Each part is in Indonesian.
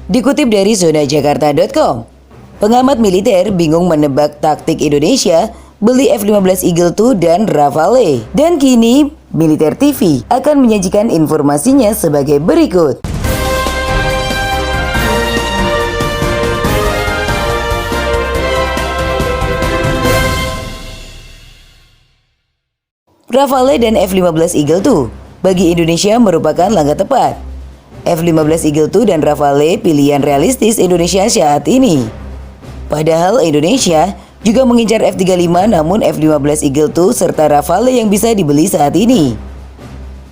Dikutip dari zonajakarta.com, pengamat militer bingung menebak taktik Indonesia beli F-15 Eagle II dan Rafale. Dan kini, Militer TV akan menyajikan informasinya sebagai berikut. Rafale dan F-15 Eagle II bagi Indonesia merupakan langkah tepat. F-15 Eagle II dan Rafale pilihan realistis Indonesia saat ini. Padahal Indonesia juga mengincar F-35, namun F-15 Eagle II serta Rafale yang bisa dibeli saat ini.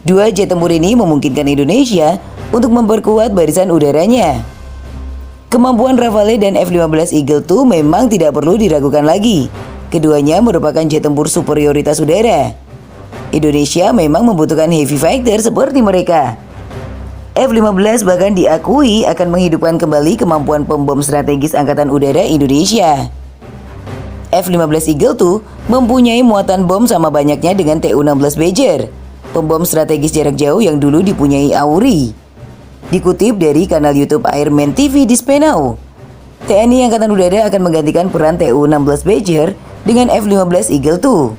Dua jet tempur ini memungkinkan Indonesia untuk memperkuat barisan udaranya. Kemampuan Rafale dan F-15 Eagle II memang tidak perlu diragukan lagi. Keduanya merupakan jet tempur superioritas udara. Indonesia memang membutuhkan heavy fighter seperti mereka. F-15 bahkan diakui akan menghidupkan kembali kemampuan pembom strategis Angkatan Udara Indonesia. F-15 Eagle II mempunyai muatan bom sama banyaknya dengan TU-16 Badger, pembom strategis jarak jauh yang dulu dipunyai AURI. Dikutip dari kanal YouTube Airman TV di Spenau, TNI Angkatan Udara akan menggantikan peran TU-16 Badger dengan F-15 Eagle II.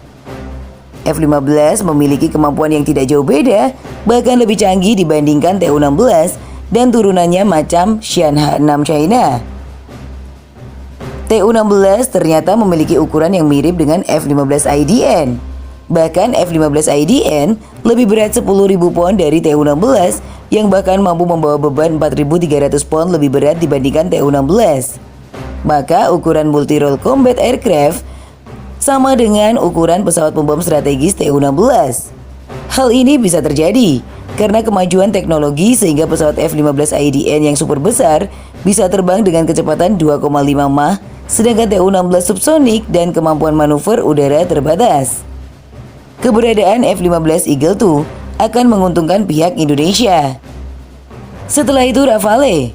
F-15 memiliki kemampuan yang tidak jauh beda, bahkan lebih canggih dibandingkan TU-16 dan turunannya macam Xian H-6 China. TU-16 ternyata memiliki ukuran yang mirip dengan F-15 IDN. Bahkan F-15 IDN lebih berat 10.000 pon dari TU-16 yang bahkan mampu membawa beban 4.300 pon lebih berat dibandingkan TU-16. Maka ukuran multi-role combat aircraft sama dengan ukuran pesawat pembom strategis TU-16. Hal ini bisa terjadi karena kemajuan teknologi sehingga pesawat F-15 IDN yang super besar bisa terbang dengan kecepatan 2,5 Mach, sedangkan TU-16 subsonik dan kemampuan manuver udara terbatas. Keberadaan F-15 Eagle II akan menguntungkan pihak Indonesia. Setelah itu Rafale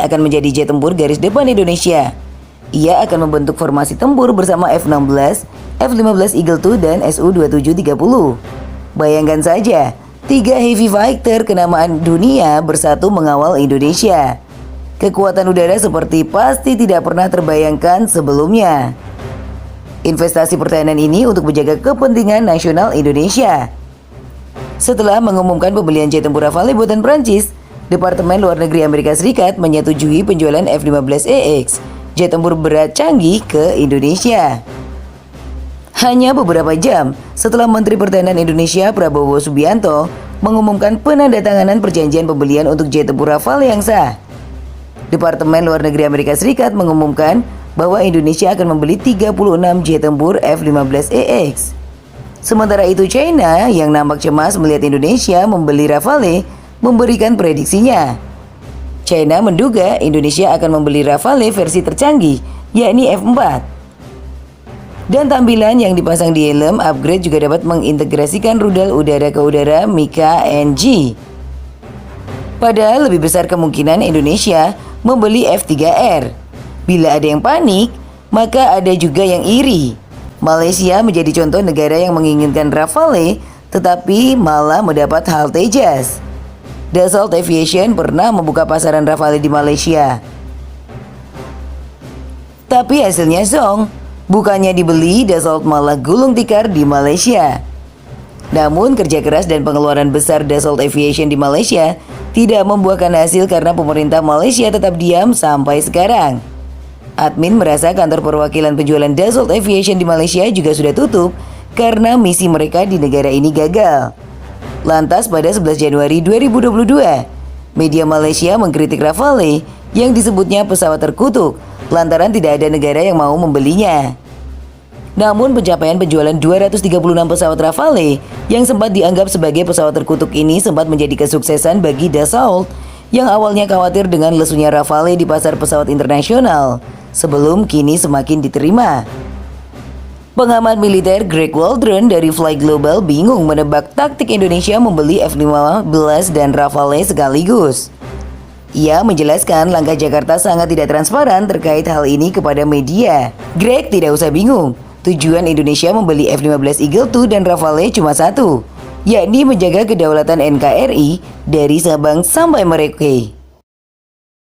akan menjadi jet tempur garis depan Indonesia. Ia akan membentuk formasi tempur bersama F-16, F-15 Eagle II, dan Su-2730. Bayangkan saja, 3 heavy fighter kenamaan dunia bersatu mengawal Indonesia. Kekuatan udara seperti pasti tidak pernah terbayangkan sebelumnya. Investasi pertahanan ini untuk menjaga kepentingan nasional Indonesia. Setelah mengumumkan pembelian jet tempur Rafale buatan Prancis, Departemen Luar Negeri Amerika Serikat menyetujui penjualan F-15EX, jet tempur berat canggih ke Indonesia. Hanya beberapa jam setelah Menteri Pertahanan Indonesia Prabowo Subianto mengumumkan penandatanganan perjanjian pembelian untuk jet tempur Rafale yang sah. Departemen Luar Negeri Amerika Serikat mengumumkan bahwa Indonesia akan membeli 36 jet tempur F-15EX. Sementara itu China yang nampak cemas melihat Indonesia membeli Rafale memberikan prediksinya. China menduga Indonesia akan membeli Rafale versi tercanggih, yakni F4. Dan tampilan yang dipasang di helm upgrade juga dapat mengintegrasikan rudal udara ke udara Mika NG. Padahal lebih besar kemungkinan Indonesia membeli F3R. Bila ada yang panik, maka ada juga yang iri. Malaysia menjadi contoh negara yang menginginkan Rafale, tetapi malah mendapat hal tejas. Dassault Aviation pernah membuka pasaran Rafale di Malaysia. Tapi hasilnya zong, bukannya dibeli, Dassault malah gulung tikar di Malaysia. Namun kerja keras dan pengeluaran besar Dassault Aviation di Malaysia tidak membuahkan hasil karena pemerintah Malaysia tetap diam sampai sekarang. Admin merasa kantor perwakilan penjualan Dassault Aviation di Malaysia juga sudah tutup karena misi mereka di negara ini gagal. Lantas pada 11 Januari 2022, media Malaysia mengkritik Rafale yang disebutnya pesawat terkutuk lantaran tidak ada negara yang mau membelinya. Namun pencapaian penjualan 236 pesawat Rafale yang sempat dianggap sebagai pesawat terkutuk ini sempat menjadi kesuksesan bagi Dassault yang awalnya khawatir dengan lesunya Rafale di pasar pesawat internasional sebelum kini semakin diterima. Pengamat militer Greg Waldron dari Fly Global bingung menebak taktik Indonesia membeli F-15 dan Rafale sekaligus. Ia menjelaskan langkah Jakarta sangat tidak transparan terkait hal ini kepada media. Greg tidak usah bingung, tujuan Indonesia membeli F-15 Eagle II dan Rafale cuma satu, yakni menjaga kedaulatan NKRI dari Sabang sampai Merauke.